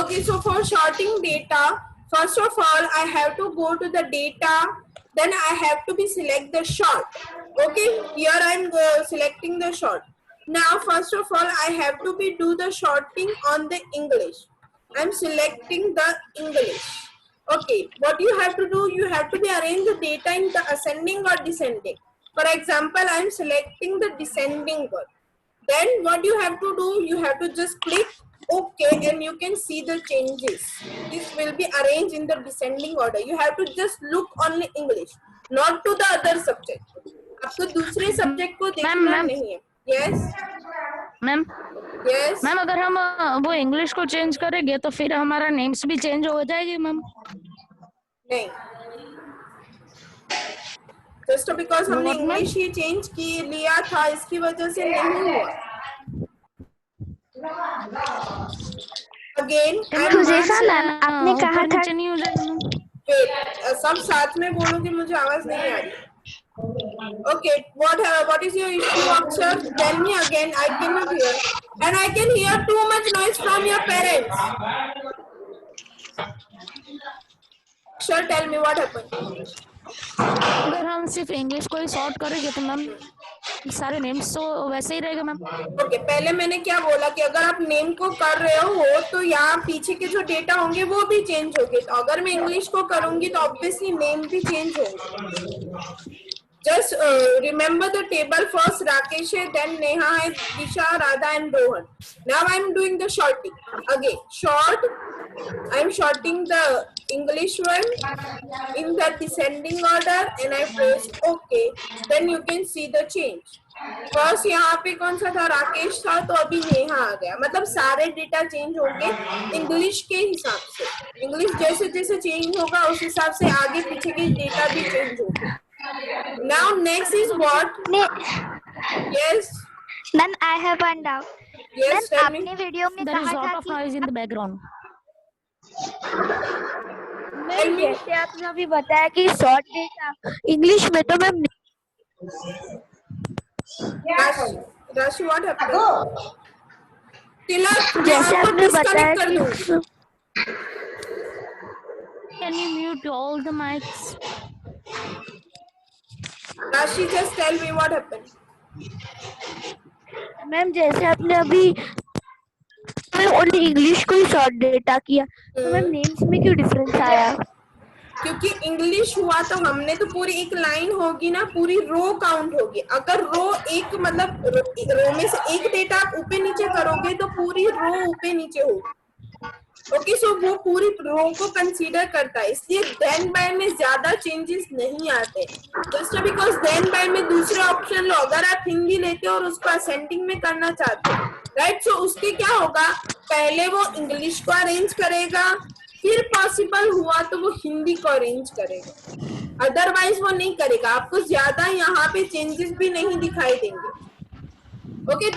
Okay, so for sorting data, first of all, I have to go to the data. Then I have to be select the sort. Okay, here I am selecting the sort. Now, first of all, I have to be do the sorting on the English. I'm selecting the English. Okay, what you have to do, you have to be arrange the data in the ascending or descending. For example, I'm selecting the descending one. Then what you have to do, you have to just click OK and you can see the changes. This will be arranged in the descending order. You have to just look only English, not to the other subject. आपको दूसरे subject को देखना नहीं है. Yes. Ma'am Yes. Ma'am अगर हम वो English को चेंज करेंगे तो फिर हमारा नेम्स भी चेंज हो जाएगी मैम. नहीं. Just because हमने इंग्लिश ही चेंज की लिया था इसकी वजह से नहीं हुआ. Again, आपने कहा था सब साथ में बोलोगे मुझे आवाज नहीं आ रही. Okay, what is your issue, Akshay? Tell me again. I cannot hear, and I can hear too much noise from your parents. Akshay, tell me what happened. अगर हम सिर्फ इंग्लिश को ही सॉर्ट करेंगे तो मैम सारे नेम्स तो वैसे ही रहेगा मैम. ओके, पहले मैंने क्या बोला कि अगर आप नेम को कर रहे हो तो यहाँ पीछे के जो डेटा होंगे वो भी चेंज होंगे. तो अगर मैं इंग्लिश को करूंगी तो ऑब्वियसली नेम भी चेंज होंगे. Just remember the table first. Rakesh hai, then Neha hai, Disha, Radha and Rohan. Now I am doing the sorting. Again, sort. I am sorting the English one in the descending order and I press OK. Then you can see the change. First यहाँ पे कौन सा था, राकेश था, तो अभी नेहा आ गया. मतलब सारे डेटा चेंज होंगे इंग्लिश के हिसाब से. इंग्लिश जैसे जैसे चेंज होगा उस हिसाब से आगे पीछे के डेटा भी चेंज होंगे. Now next is what? Yes. Ma'am, I have one doubt. Yes, tell me. आपने वीडियो में कहा था कि noise in the background. Tell me. जैसे आपने अभी बताया कि शॉर्ट डेटा इंग्लिश में तो मैम Rashi, what happened? तिलक, जैसे आपने बताया कर दूं. Can you mute all the mics? Rashi, just tell me what happened. Ma'am जैसे आपने अभी ओनली इंग्लिश को ही शॉर्ट डेटा किया तो मैम नेम्स में क्यों डिफरेंस आया? क्योंकि इंग्लिश हुआ तो हमने तो पूरी एक लाइन होगी ना, पूरी रो काउंट होगी. अगर रो एक मतलब रो में से एक डेटा आप ऊपर नीचे करोगे तो पूरी रो ऊपर नीचे होगी. ओके, सो वो पूरी रो को कंसीडर करता है, इसलिए देन बाय में ज्यादा चेंजेस नहीं आते. जस्ट बिकॉज देन बाय में दूसरे ऑप्शन लो. अगर आप हिंदी लेते हो और उसको असेंडिंग में करना चाहते हो, राइट, सो उसके क्या होगा, पहले वो इंग्लिश को अरेंज करेगा, फिर पॉसिबल हुआ तो वो हिंदी को अरेंज करेगा, अदरवाइज वो नहीं करेगा. आपको ज्यादा यहाँ पे चेंजेस भी नहीं दिखाई देंगे. Okay,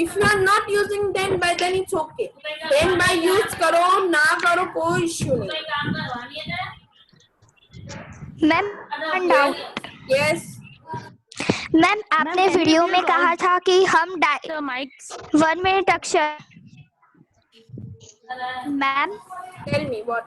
if you are not using then by, then it's okay. Then by use करो ना करो कोई इश्यू नहीं. Ma'am doubt. Yes. मैम आपने वीडियो में कहा था कि हम mics. 1 मिनट अक्षर. Ma'am Tell me what.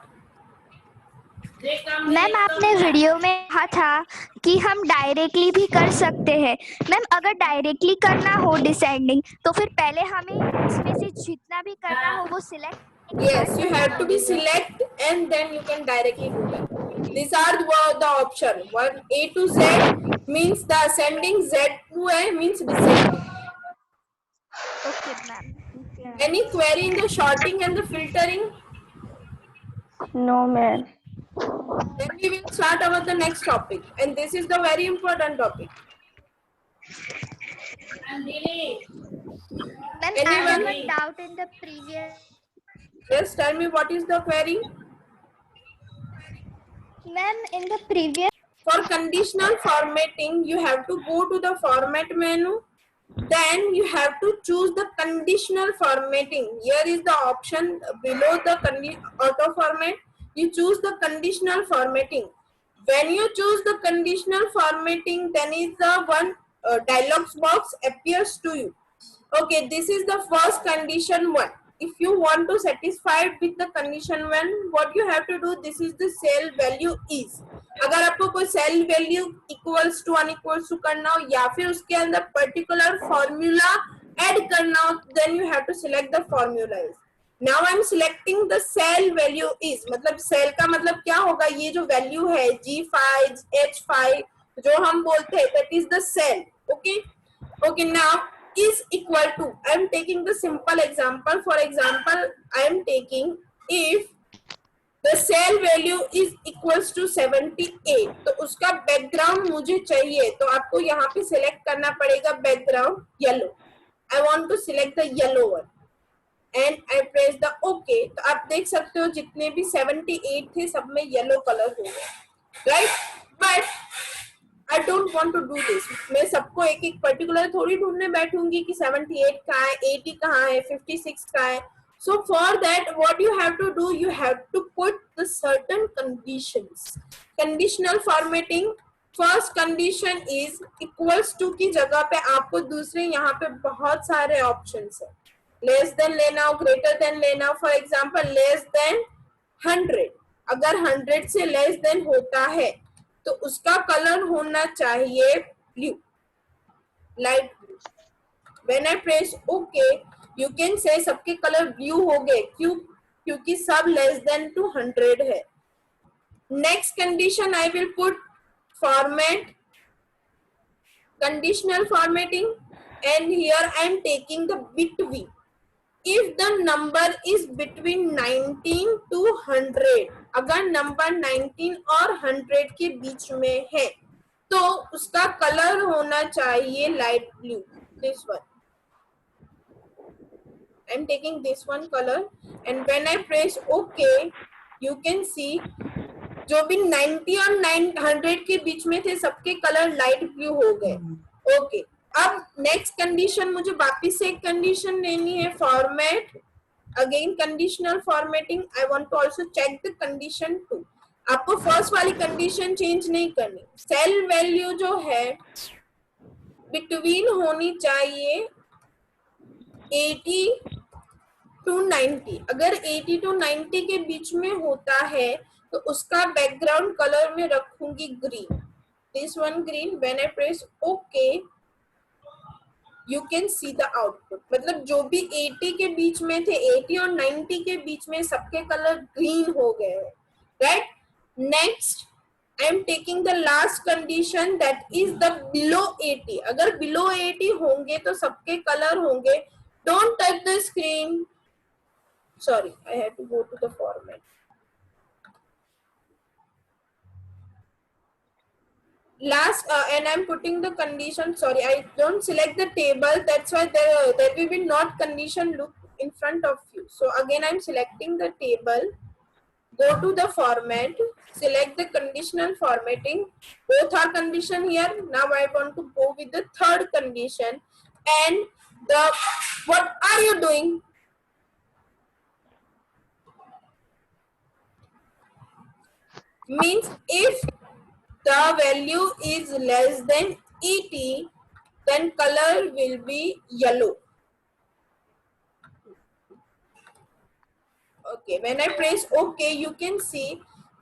Ma'am आपने वीडियो में कहा था कि हम डायरेक्टली भी कर सकते हैं. मैम अगर डायरेक्टली करना हो डिसेंडिंग तो फिर पहले हमें इसमें से जितना भी करना हो वो select. Yes, you have to be select and then you can directly do that. These are the option. One A to Z means the ascending, Z to A means descending. Okay, ma'am. Any query in the sorting and the filtering? No, ma'am. Then we will start about the next topic, and this is the very important topic. Ma'am, I Anyone? have a doubt in the previous. Yes, tell me what is the query? Ma'am, in the previous. For conditional formatting, you have to go to the format menu. Then you have to choose the conditional formatting. Here is the option below the auto format. You choose the conditional formatting. When you choose the conditional formatting, then is the one dialog box appears to you. Okay, this is the first condition one. if you want to satisfy with the condition 1, what you have to do, this is the cell value is. अगर आपको कोई cell value equals to unequals to करना हो या फिर उसके अंदर particular formula add करना हो, then you have to select the formula is. Now I am selecting the cell value is, मतलब सेल का मतलब क्या होगा, ये जो वैल्यू है G5 H5 जो हम बोलते हैं, that is the cell. Okay okay, now is equal to, I am taking the simple example. For example, I am taking if the cell value is equals to 78, तो उसका background मुझे चाहिए, तो आपको यहाँ पे सिलेक्ट करना पड़ेगा background yellow. I want to select the yellow one and I press the OK. तो आप देख सकते हो जितने भी 78 थे सब में येलो कलर हो गया, right. But I don't want to do this. मैं सबको एक एक पर्टिकुलर थोड़ी ढूंढने बैठूंगी कि 78 कहाँ है, 80 कहाँ है, 56 कहाँ है. So for that, what you have to do, you have to put the certain conditions. Conditional formatting. First condition is equals to की जगह पे आपको दूसरे यहाँ पे बहुत सारे options है. Less than लेना हो, greater than लेना हो. For example, less than 100. अगर 100 से less than होता है तो उसका कलर होना चाहिए blue, light blue. When I press okay, you can say सबके कलर ब्लू हो गए. क्यों? क्योंकि सब लेस देन 200 है. Next condition I will put format, conditional formatting, and here I am taking the between. If the number is between 19 to 100, अगर number 19 और 100 के बीच में है तो उसका कलर होना चाहिए light blue. This one. I'm taking this one color and when I press OK, you can see जो भी 90 और 100 के बीच में थे सबके कलर लाइट ब्लू हो गए. ओके, अब नेक्स्ट कंडीशन मुझे वापिस से एक कंडीशन लेनी है, format, again conditional formatting. I want to also check the condition 2. आपको फर्स्ट वाली कंडीशन चेंज नहीं करनी. सेल वैल्यू जो है बिटवीन होनी चाहिए 80 to 90. अगर 80 to 90 के बीच में होता है तो उसका बैकग्राउंड कलर में रखूंगी green. This one green. When I press okay, you can see the output. मतलब जो भी 80 के बीच में थे, 80 और 90 के बीच में सबके कलर ग्रीन हो गए हैं, right. Next I am taking the last condition, that is the below 80. अगर बिलो 80 होंगे तो सबके कलर होंगे. Don't touch the screen, sorry, I have to go to the format. Last and I'm putting the condition, sorry, I don't select the table, that's why there will be not condition look in front of you. So again I'm selecting the table, go to the format, select the conditional formatting. Both are condition here. Now I want to go with the third condition. And the what are you doing? Means if the value is less than 80, then color will be yellow. Okay, when I press OK, you can see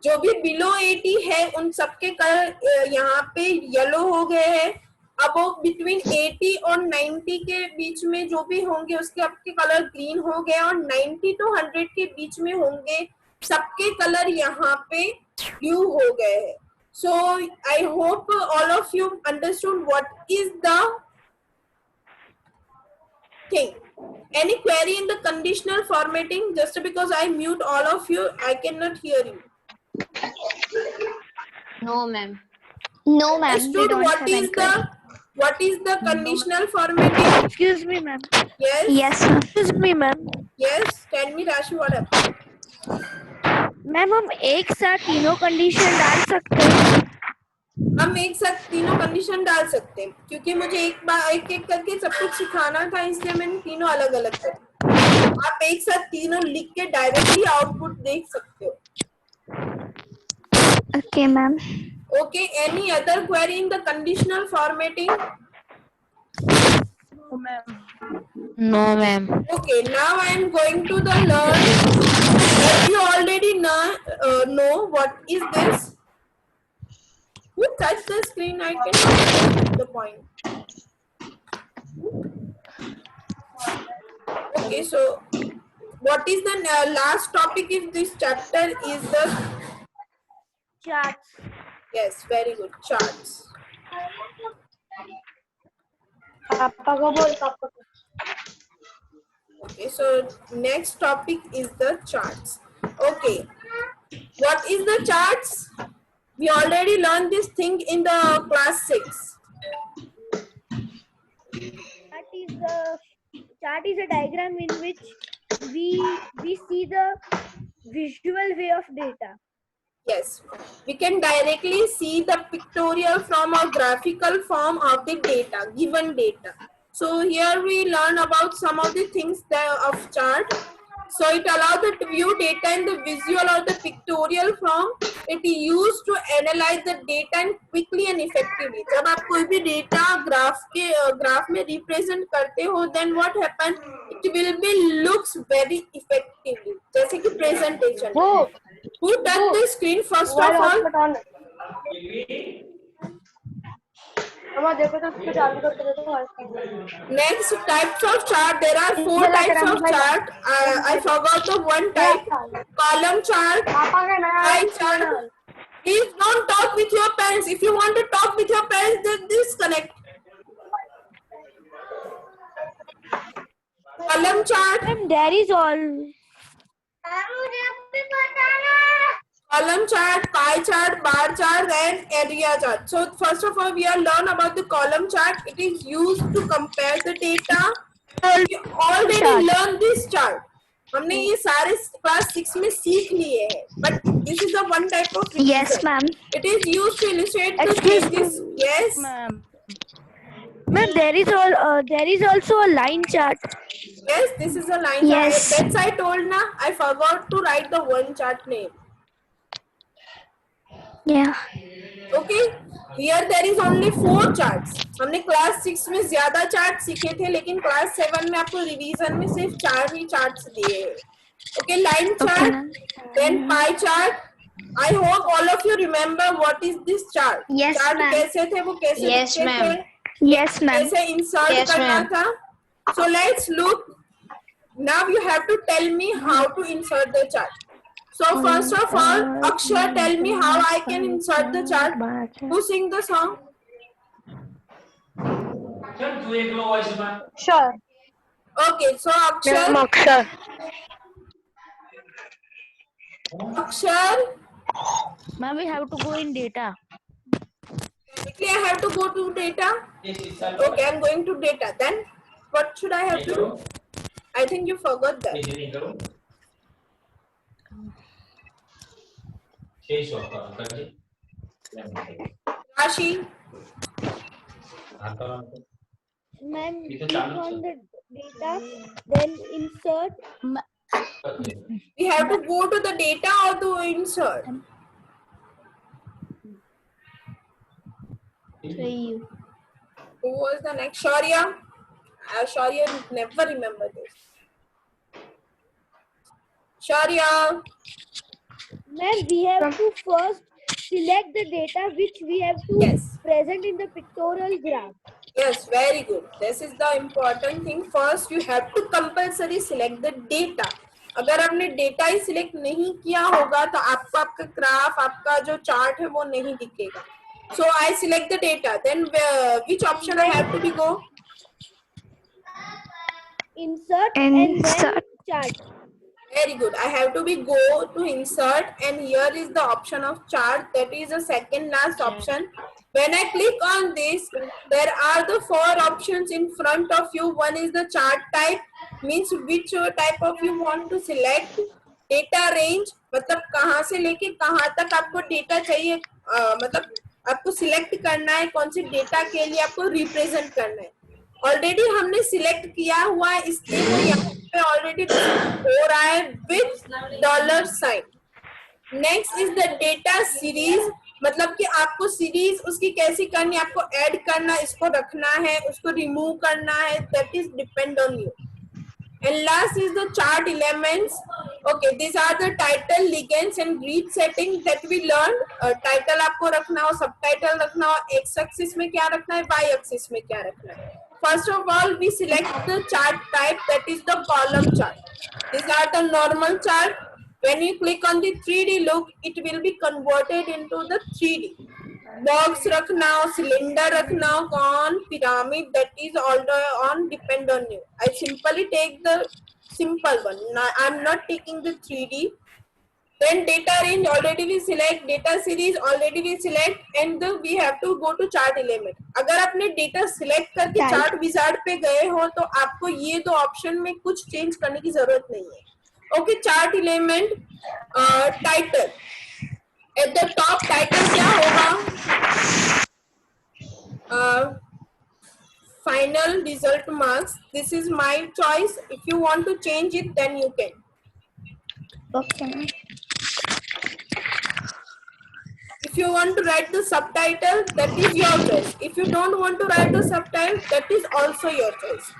जो भी below 80 है उन सबके colour यहाँ पे yellow हो गए हैं. अब वो between 80 और 90 के बीच में जो भी होंगे उसके आपके कलर ग्रीन हो गए, और 90 to 100 के बीच में होंगे सबके कलर यहाँ पे ब्लू हो गए हैं. So I hope all of you understood what is the thing. Any query in the conditional formatting? Just because I mute all of you, I cannot hear you. No, ma'am. No, ma'am. Understood what is the conditional formatting? Excuse me, ma'am. Yes. Yes, ma'am. Excuse me, ma'am. Yes. Tell me, Rashi, what happened? Ma'am हम एक साथ तीनों condition डाल सकते हैं? हम एक साथ तीनों कंडीशन डाल सकते हैं क्योंकि मुझे एक एक करके सब कुछ सिखाना था, इसलिए मैंने तीनों अलग अलग कर. आप एक साथ तीनों लिख के डायरेक्टली आउटपुट देख सकते हो. Okay, ma'am. Okay, any other query in the conditional formatting? No, ma'am. No, ma'am. Okay, now I am going to the learn. As you already know what is this. Who touched the screen? I cannot get the point. Okay, so what is the last topic in this chapter is the Charts. yes, very good, charts. पापा को बोल पापा को. Okay, so next topic is the charts. Okay, what is the charts? We already learned this thing in the class 6. Chart is a diagram in which we see the visual way of data. Yes, we can directly see the pictorial form or graphical form of the data, given data. So here we learn about some of the things of chart. So it allows us to view data in the visual or the pictorial form. It is used to analyze the data and quickly and effectively. जब आप कोई भी data graph में represent करते हो, then what happens? It will be looks very effectively. जैसे कि presentation. Who touched the screen first of all? देखो तो उसको चालू करके देखो. Next types of chart. There are 4 types of chart. I forgot the one type. Column chart, pie chart. Please don't talk with your parents. If you want to talk with your parents, then disconnect. Column chart. There is all. Column chart, pie chart, bar chart, and area chart. So first of all, we are learn about the column chart. It is used to compare the data. We already learned this chart. हमने ये सारे class 6 में सीख लिए हैं. But this is the one type of revision. Yes, ma'am. It is used to illustrate the Excuse changes. Yes. Ma'am. Ma'am, there is also a line chart. Yes, this is a line Yes. chart. That's I told na. I forgot to write the one chart name. Yeah. Okay, here there is only 4 charts. हमने class 6 में ज्यादा chart सीखे थे, लेकिन class 7 में आपको revision में सिर्फ 4 ही चार्ट्स दिए हैं. Okay, line chart, then pie chart. I hope all of you remember what is this chart. Yes, Chart ma'am. कैसे थे, वो कैसे Yes, दिखते ma'am. थे, Yes, ma'am. कैसे insert Yes, करना ma'am. था. So let's look. Now you have to tell me how to insert the chart. So first of all, Akshar, tell me how I can insert the chart. Who sing the song? Sure. Okay, so Akshar, Ma'am, we have to go in data. okay, I have to go to data. Okay, I'm going to data. Then what should I have to do? I think you forgot that. Rashi, Ma'am, click on the data, then insert. we have to go to the data or to insert. Who was the next? Shaurya. Shaurya never remember this. Shaurya. Ma'am, we have to first select the data which we have to Yes. present in the pictorial graph. Yes, very good. This is the important thing. First, you have to compulsory select the data. अगर आपने data ही select नहीं किया होगा तो आपको आपका graph, आपका जो चार्ट है वो नहीं दिखेगा. So I select the data. Then which option I have to be go? Insert and then Insert. chart. Very good. I have to be go to insert, and here is the option of chart. That is the second last option. When I click on this, there are the 4 options in front of you. One is the chart type, means which type of you want to select. Data range, मतलब कहाँ से लेके कहाँ तक आपको data चाहिए, मतलब आपको सिलेक्ट करना है कौन से डेटा के लिए आपको रिप्रेजेंट करना है. ऑलरेडी हमने सिलेक्ट किया हुआ है, इसलिए वो यहाँ पे ऑलरेडी हो रहा है with $. Next is the data series. मतलब कि आपको सीरीज उसकी कैसी करनी है, आपको ऐड करना, इसको रखना है, उसको रिमूव करना है, that is depend on you. And last is the chart elements. Okay, these are the title, legends and grid setting that we learned. Title आपको रखना हो, subtitle रखना हो, x axis में क्या रखना है, y axis में क्या रखना है. First of all, we select the chart type, that is the column chart. These are the normal chart. When you click on the 3D look, it will be converted into the 3D. Box रखना हो, cylinder रखना हो, cone, pyramid, that is all on depend on you. I simply take the simple one. Now, I'm not taking the 3D. Then data range already we select, data series already we select, and we have to go to chart element. अगर आपने data select करके chart wizard पे गए हो तो आपको ये दो option में कुछ change करने की जरूरत नहीं है. Okay, chart element, title. At the top title क्या होगा? Final result marks. This is my choice. If you want to change it, then you can. Okay. If you want to write the subtitle, that is your choice. If you don't want to write the subtitle, that is also your choice.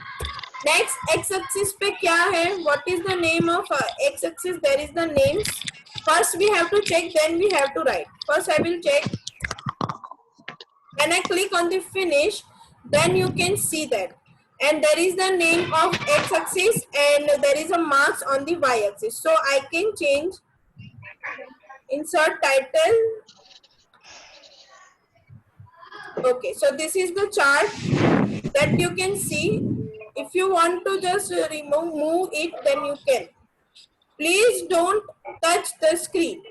Next, x-axis पे क्या है? What is the name of x-axis? There is the names. First we have to check, then we have to write. First I will check. When I click on the finish, then you can see that. And there is the name of x-axis and there is a marks on the y-axis. So I can change, insert title. Okay, so this is the chart that you can see. If you want to just move it, then you can. Please don't touch the screen.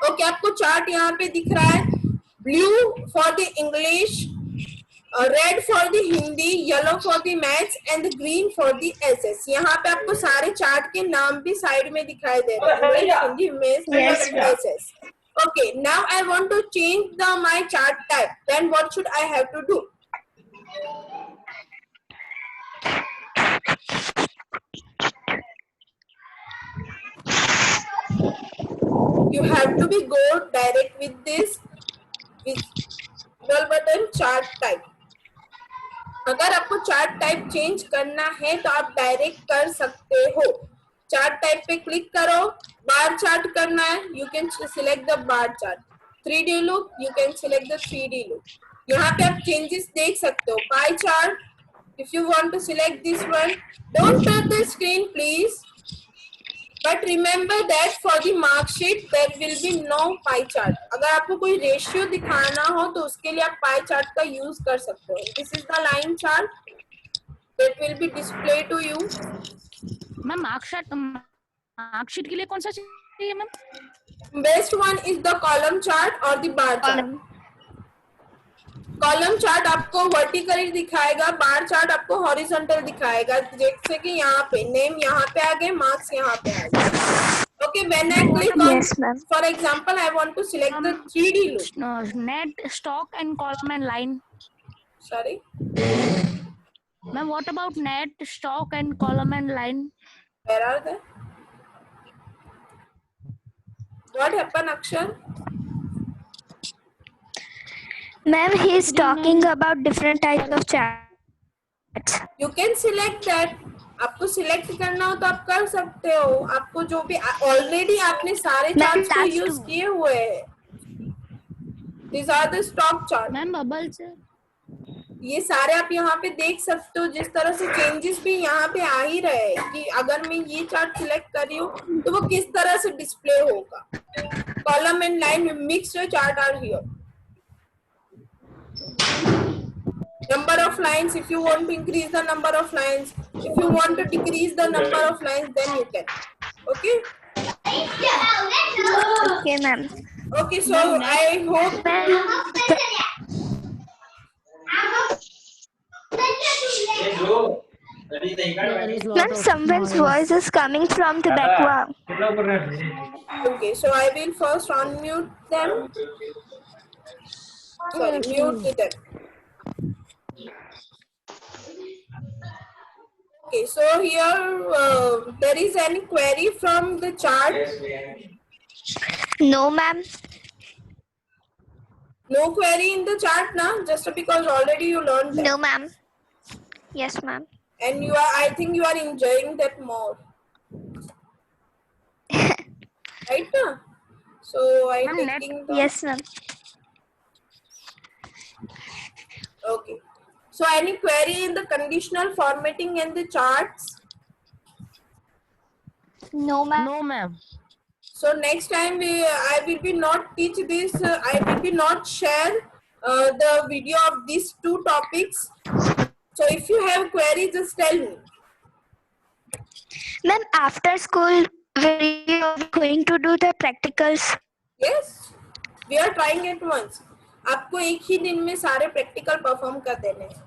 Okay, आपको chart यहाँ पे दिख रहा है. Blue for the English, red for the Hindi, yellow for the maths and the green for the SS. यहाँ पे आपको सारे चार्ट के नाम भी साइड में दिखाई दे रहे हैं. English, Hindi, maths and SS. Okay, now I want to change my chart type. Then what should I have to do? You have to go direct with this visual button chart type. अगर आपको chart type change करना है तो आप direct कर सकते हो. Chart type पे क्लिक करो. बार चार्ट करना है, you can select the bar chart. 3D look, you can select the 3D look. यहाँ पे आप चेंजेस देख सकते हो. Pie chart, if you want to select this one, don't touch the screen please. But remember that for the mark sheet there will be no pie chart. अगर आपको कोई ratio दिखाना हो तो उसके लिए आप पाई चार्ट का यूज कर सकते हो. This is the line chart that will be displayed to you. Ma'am marksheet के लिए कौन सा चाहिए ma'am? Best one is the column chart or the bar chart. Column chart आपको वर्टिकली दिखाएगा, बार चार्ट आपको हॉरिजॉन्टल दिखाएगा. जैसे कि यहाँ पे नेम यहाँ पे आ गए, मार्क्स यहाँ पे आ गए. Okay, when I click on, for example, I want to select the 3D look. Net, stock and column and line. Sorry. Ma'am, what about net, stock and column and line? Where are they? What happened, Akshay? Ma'am, he is talking about different types of charts. You can select that. आपको select करना हो तो आप कर सकते हो. आपको जो भी ऑलरेडी आपने सारे चार्ट्स को यूज किए हुए हैं. These are the stock chart. Ma'am bubble से ये सारे आप यहाँ पे देख सकते हो. जिस तरह से चेंजेस भी यहाँ पे आ ही रहे हैं कि अगर मैं ये चार्ट सिलेक्ट कर रही हूँ तो वो किस तरह से डिस्प्ले होगा. Column and line mixed chart are here. Number of lines, if you want to increase the number of lines, if you want to decrease the number of lines, then you can. Okay? Okay, ma'am. Okay, so I hope. Ma'am, someone's voice is coming from the back. Okay, so I will first unmute them. Sorry, mute them. Okay, so here there is any query from the chart? No, ma'am. No query in the chart now, just because already you learned that. No, ma'am. Yes, ma'am. And I think you are enjoying that more. Right now? So I'm Ma'am, taking the... Yes, ma'am. Okay. So any query in the conditional formatting and the charts? No, ma'am. No, ma'am. So next time I will be not teach this. I will be not share the video of these two topics. So if you have query, just tell me. Ma'am, after school, we are going to do the practicals. Yes, we are trying at once. आपको एक ही दिन में सारे practical perform कर देने हैं.